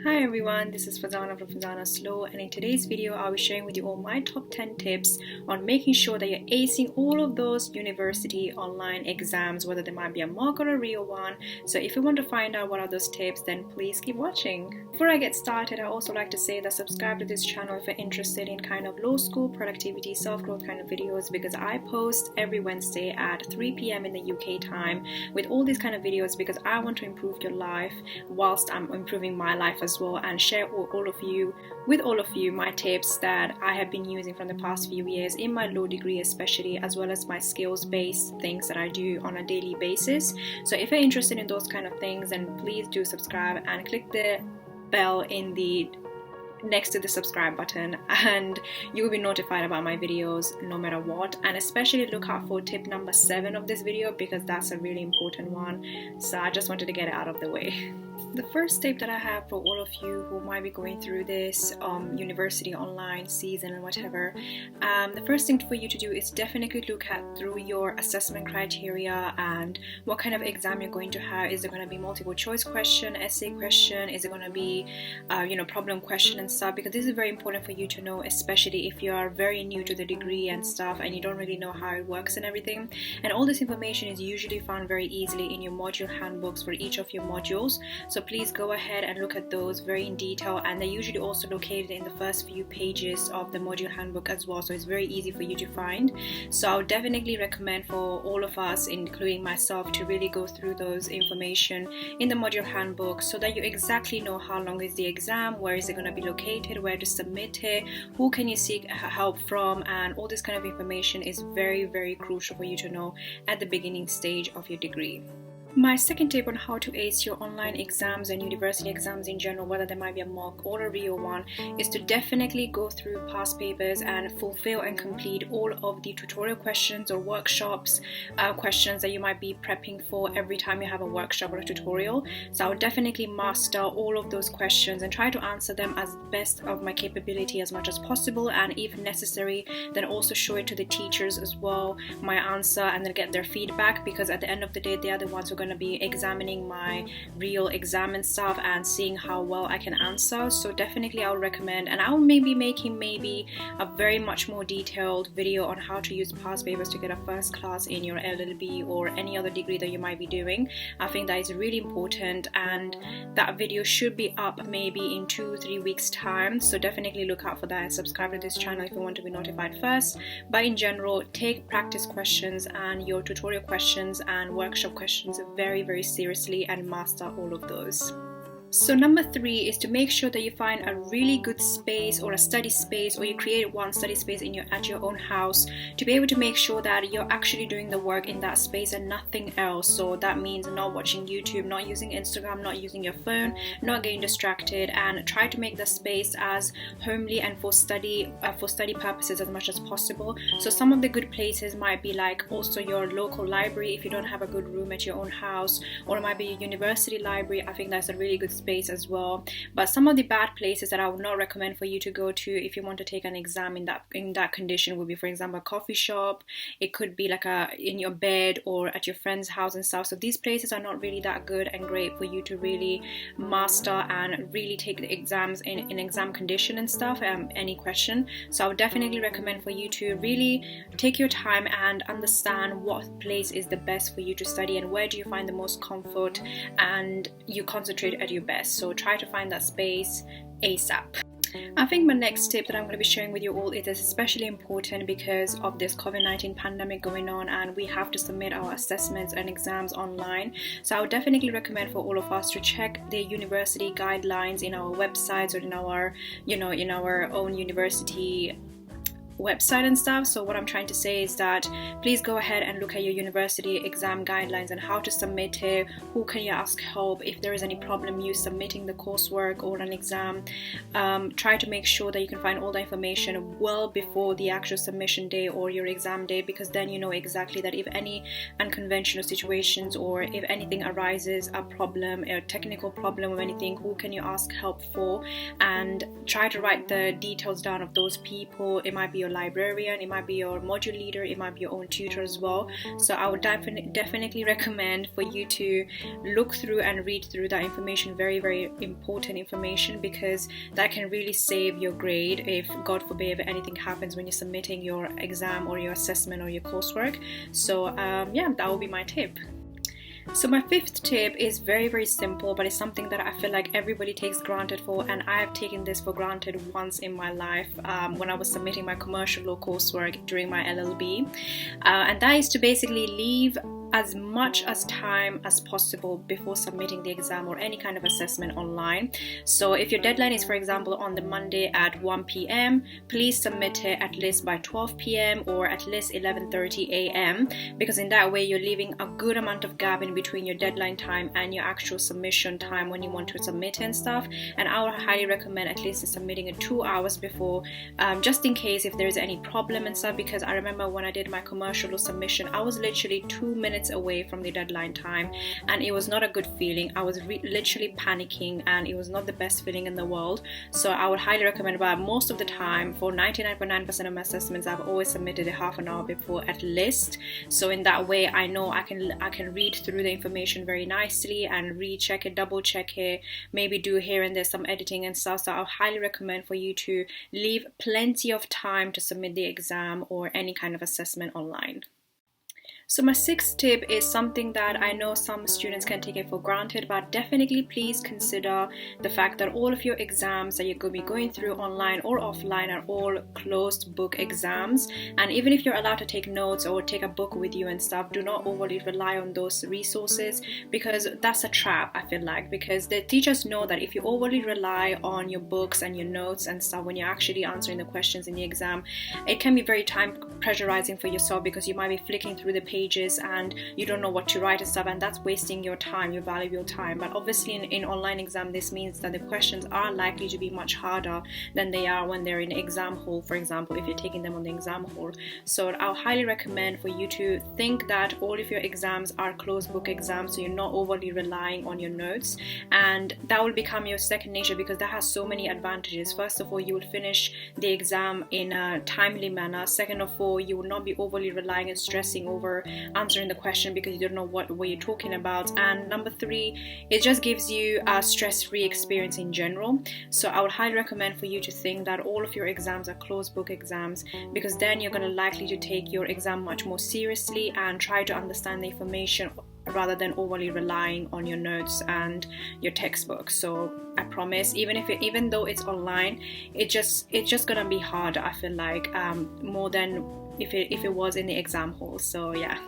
Hi everyone, this is Fazana from Fazana's Law, and in today's video I'll be sharing with you all my top 10 tips on making sure that you're acing all of those university online exams, whether they might be a mock or a real one. So if you want to find out what are those tips, then please keep watching. Before I get started, I also like to say that subscribe to this channel if you're interested in kind of law school, productivity, self-growth kind of videos, because I post every Wednesday at 3 p.m. in the UK time with all these kind of videos because I want to improve your life whilst I'm improving my life as well, and share with all of you my tips that I have been using from the past few years in my law degree especially, as well as my skills based things that I do on a daily basis. So if you're interested in those kind of things, then please do subscribe and click the bell in the next to the subscribe button, and you will be notified about my videos no matter what. And especially look out for tip number 7 of this video because that's a really important one, so I just wanted to get it out of the way. The first tip that I have for all of you who might be going through this university online season and whatever, the first thing for you to do is definitely look at through your assessment criteria and what kind of exam you're going to have. Is it going to be multiple choice question, essay question? Is it going to be problem question and stuff? Because this is very important for you to know, especially if you are very new to the degree and stuff and you don't really know how it works and everything. And all this information is usually found very easily in your module handbooks for each of your modules, so please go ahead and look at those very in detail, and they're usually also located in the first few pages of the module handbook as well, so it's very easy for you to find. So I would definitely recommend for all of us, including myself, to really go through those information in the module handbook so that you exactly know how long is the exam, where is it going to be located, where to submit it, who can you seek help from, and all this kind of information is very, very crucial for you to know at the beginning stage of your degree. My second tip on how to ace your online exams and university exams in general, whether they might be a mock or a real one, is to definitely go through past papers and fulfill and complete all of the tutorial questions or workshops questions that you might be prepping for every time you have a workshop or a tutorial. So I would definitely master all of those questions and try to answer them as best of my capability as much as possible, and if necessary then also show it to the teachers as well, my answer, and then get their feedback, because at the end of the day they are the ones who are going to be examining my real exam and stuff and seeing how well I can answer. So definitely I would recommend, and I will maybe making a very much more detailed video on how to use past papers to get a first class in your LLB or any other degree that you might be doing. I think that is really important, and that video should be up maybe in 2-3 weeks time, so definitely look out for that and subscribe to this channel if you want to be notified first. But in general, take practice questions and your tutorial questions and workshop questions very, very seriously and master all of those. So number 3 is to make sure that you find a really good space or a study space, or you create one study space at your own house to be able to make sure that you're actually doing the work in that space and nothing else. So that means not watching YouTube, not using Instagram, not using your phone, not getting distracted, and try to make the space as homely and for study purposes as much as possible. So some of the good places might be like also your local library if you don't have a good room at your own house, or it might be a university library. I think that's a really good space as well. But some of the bad places that I would not recommend for you to go to if you want to take an exam in that condition would be, for example, a coffee shop. It could be like in your bed or at your friend's house and stuff. So these places are not really that good and great for you to really master and really take the exams in exam condition and stuff, any question. So I would definitely recommend for you to really take your time and understand what place is the best for you to study and where do you find the most comfort and you concentrate at your best. So try to find that space ASAP. I think my next tip that I'm going to be sharing with you all is especially important because of this COVID-19 pandemic going on, and we have to submit our assessments and exams online. So I would definitely recommend for all of us to check the university guidelines in our websites or in our own university website and stuff. So what I'm trying to say is that please go ahead and look at your university exam guidelines and how to submit it, who can you ask help if there is any problem you submitting the coursework or an exam. Try to make sure that you can find all the information well before the actual submission day or your exam day, because then you know exactly that if any unconventional situations or if anything arises, a problem, a technical problem or anything, who can you ask help for, and try to write the details down of those people. It might be your librarian, it might be your module leader, it might be your own tutor as well. So I would definitely recommend for you to look through and read through that information, very, very important information, because that can really save your grade if, God forbid, if anything happens when you're submitting your exam or your assessment or your coursework. So yeah, that would be my tip. So my fifth tip is very, very simple, but it's something that I feel like everybody takes granted for, and I have taken this for granted once in my life when I was submitting my commercial law coursework during my LLB, and that is to basically leave as much as time as possible before submitting the exam or any kind of assessment online. So if your deadline is, for example, on the Monday at 1 p.m, please submit it at least by 12 p.m. or at least 11:30 a.m, because in that way you're leaving a good amount of gap in between your deadline time and your actual submission time when you want to submit and stuff. And I would highly recommend at least submitting it 2 hours before, just in case if there's any problem and stuff, because I remember when I did my commercial law submission, I was literally 2 minutes away from the deadline time, and it was not a good feeling. I was literally panicking, and it was not the best feeling in the world. So I would highly recommend, but most of the time, for 99.9% of my assessments, I've always submitted a half an hour before at least. So in that way, I know I can read through the information very nicely and recheck it, double check it, maybe do here and there some editing and stuff. So I highly recommend for you to leave plenty of time to submit the exam or any kind of assessment online. So my sixth tip is something that I know some students can take it for granted, but definitely please consider the fact that all of your exams that you're going to be going through online or offline are all closed book exams. And even if you're allowed to take notes or take a book with you and stuff, do not overly rely on those resources, because that's a trap, I feel like, because the teachers know that if you overly rely on your books and your notes and stuff when you're actually answering the questions in the exam, it can be very time pressurizing for yourself, because you might be flicking through the pages and you don't know what to write and stuff, and that's wasting your time, your valuable time. But obviously in online exam, this means that the questions are likely to be much harder than they are when they're in the exam hall, for example, if you're taking them on the exam hall. So I'll highly recommend for you to think that all of your exams are closed book exams, so you're not overly relying on your notes, and that will become your second nature, because that has so many advantages. First of all, you will finish the exam in a timely manner. Second of all, you will not be overly relying and stressing over answering the question because you don't know what you're talking about. And number three, it just gives you a stress-free experience in general. So I would highly recommend for you to think that all of your exams are closed book exams, because then you're going to likely to take your exam much more seriously and try to understand the information rather than overly relying on your notes and your textbook. So I promise, even though it's online, it's just gonna be hard, I feel like, more than if it was in the exam hall. So yeah.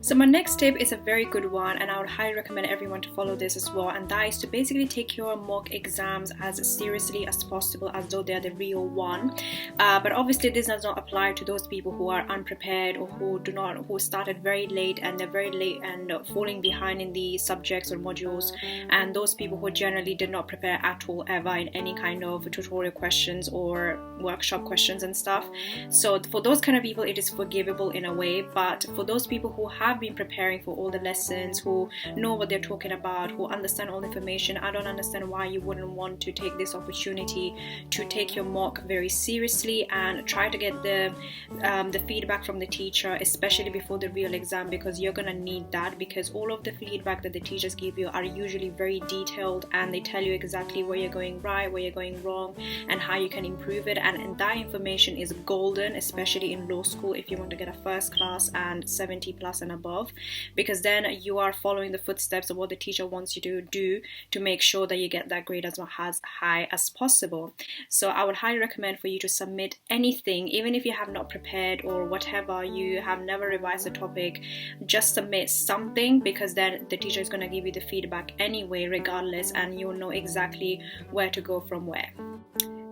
So my next tip is a very good one, and I would highly recommend everyone to follow this as well, and that is to basically take your mock exams as seriously as possible, as though they're the real one. But obviously this does not apply to those people who are unprepared or who started very late and they're very late and falling behind in the subjects or modules, and those people who generally did not prepare at all ever in any kind of tutorial questions or workshop questions and stuff. So for those kind of people, it is forgivable in a way, but for those people who have been preparing for all the lessons, who know what they're talking about, who understand all the information, I don't understand why you wouldn't want to take this opportunity to take your mock very seriously and try to get the feedback from the teacher, especially before the real exam, because you're gonna need that, because all of the feedback that the teachers give you are usually very detailed, and they tell you exactly where you're going right, where you're going wrong, and how you can improve it. And that information is golden, especially in law school, if you want to get a first class and 70 plus and above, because then you are following the footsteps of what the teacher wants you to do to make sure that you get that grade as high as possible. So I would highly recommend for you to submit anything, even if you have not prepared or whatever, you have never revised the topic, just submit something, because then the teacher is going to give you the feedback anyway regardless, and you'll know exactly where to go from where.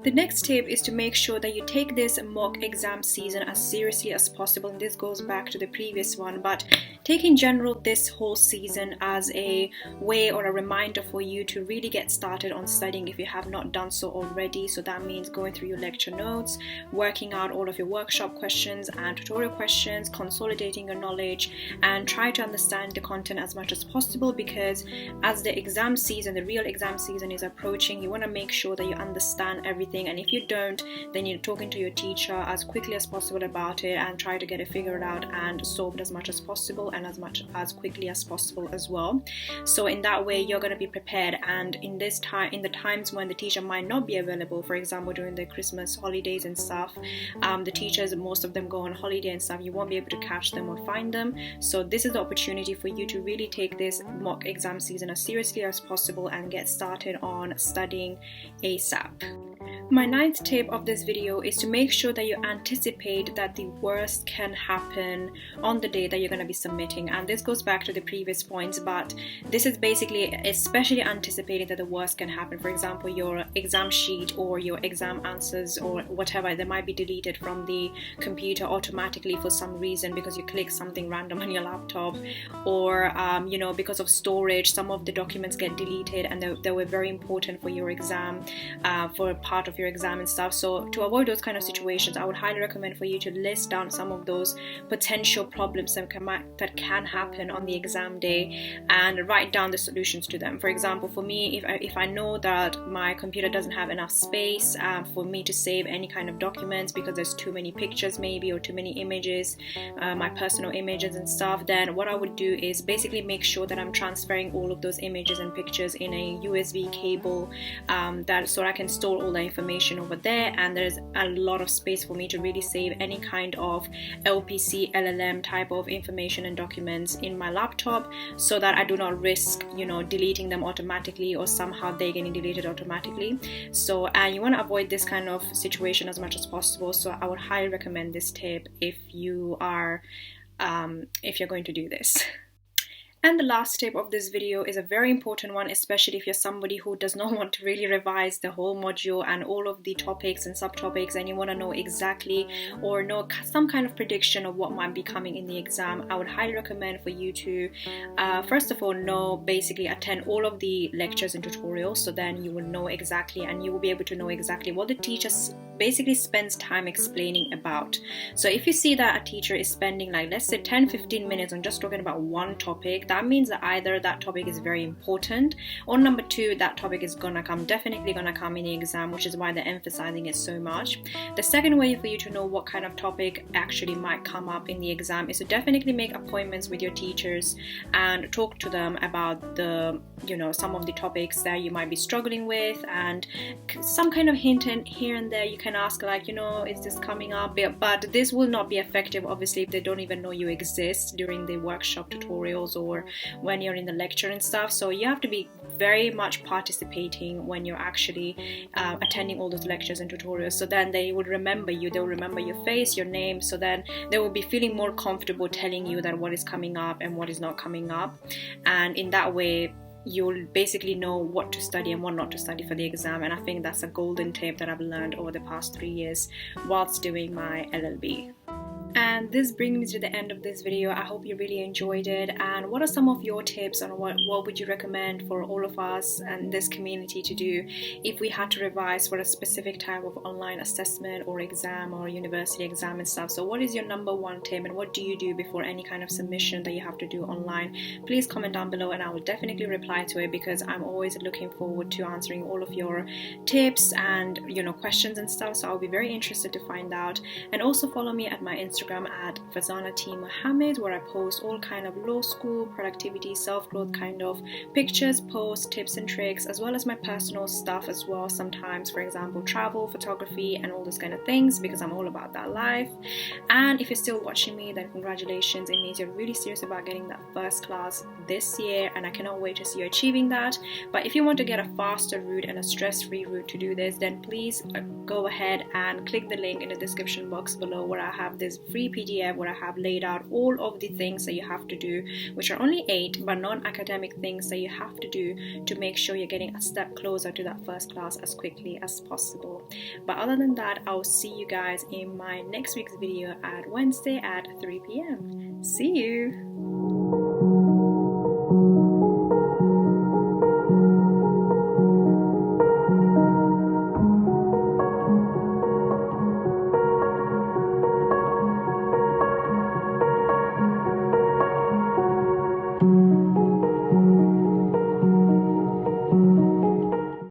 The next tip is to make sure that you take this mock exam season as seriously as possible, and this goes back to the previous one, but take in general this whole season as a way or a reminder for you to really get started on studying if you have not done so already. So that means going through your lecture notes, working out all of your workshop questions and tutorial questions, consolidating your knowledge, and try to understand the content as much as possible, because as the exam season, the real exam season is approaching, you want to make sure that you understand everything everything, and if you don't, then you're talking to your teacher as quickly as possible about it and try to get it figured out and solved as much as possible and as quickly as possible as well. So in that way you're going to be prepared, and in the times when the teacher might not be available, for example during the Christmas holidays and stuff, the teachers, most of them go on holiday and stuff, you won't be able to catch them or find them. So this is the opportunity for you to really take this mock exam season as seriously as possible and get started on studying ASAP. My 9th tip of this video is to make sure that you anticipate that the worst can happen on the day that you're going to be submitting. And this goes back to the previous points, but this is basically especially anticipating that the worst can happen. For example, your exam sheet or your exam answers or whatever, they might be deleted from the computer automatically for some reason because you click something random on your laptop, or because of storage, some of the documents get deleted and they were very important for your exam, for part of your exam and stuff. So to avoid those kind of situations, I would highly recommend for you to list down some of those potential problems that can happen on the exam day and write down the solutions to them. For example, for me, if I know that my computer doesn't have enough space for me to save any kind of documents because there's too many pictures maybe or too many images, my personal images and stuff, then what I would do is basically make sure that I'm transferring all of those images and pictures in a USB cable, so I can store all the information over there, and there's a lot of space for me to really save any kind of LPC, LLM type of information and documents in my laptop, so that I do not risk deleting them automatically or somehow they getting deleted automatically. So and you want to avoid this kind of situation as much as possible, so I would highly recommend this tip if you're going to do this. And the last tip of this video is a very important one, especially if you're somebody who does not want to really revise the whole module and all of the topics and subtopics, and you want to know exactly or know some kind of prediction of what might be coming in the exam. I would highly recommend for you to first of all basically attend all of the lectures and tutorials, so then you will know exactly, and you will be able to know exactly what the teacher basically spends time explaining about. So if you see that a teacher is spending like, let's say 10-15 minutes on just talking about one topic, that means that either that topic is very important, or number two, that topic is definitely gonna come in the exam, which is why they're emphasizing it so much. The second way for you to know what kind of topic actually might come up in the exam is to definitely make appointments with your teachers and talk to them about some of the topics that you might be struggling with, and some kind of hint here and there you can ask, like, is this coming up? But this will not be effective obviously if they don't even know you exist during the workshop tutorials or when you're in the lecture and stuff. So you have to be very much participating when you're actually attending all those lectures and tutorials, so then they will remember you, they'll remember your face, your name, so then they will be feeling more comfortable telling you that what is coming up and what is not coming up, and in that way you'll basically know what to study and what not to study for the exam. And I think that's a golden tip that I've learned over the past 3 years whilst doing my LLB. And this brings me to the end of this video. I hope you really enjoyed it. And what are some of your tips on what would you recommend for all of us and this community to do if we had to revise for a specific type of online assessment or exam or university exam and stuff? So what is your number one tip, and what do you do before any kind of submission that you have to do online? Please comment down below and I will definitely reply to it, because I'm always looking forward to answering all of your tips and questions and stuff. So I'll be very interested to find out. And also follow me at my Instagram at Fazana T Mohammed, where I post all kind of law school, productivity, self-growth kind of pictures, posts, tips and tricks, as well as my personal stuff as well sometimes, for example travel, photography and all those kind of things, because I'm all about that life. And if you're still watching me, then congratulations, it means you're really serious about getting that first class this year, and I cannot wait to see you achieving that. But if you want to get a faster route and a stress-free route to do this, then please go ahead and click the link in the description box below, where I have this free PDF where I have laid out all of the things that you have to do, which are only 8 but non-academic things that you have to do to make sure you're getting a step closer to that first class as quickly as possible. But other than that, I'll see you guys in my next week's video at Wednesday at 3 p.m. See you!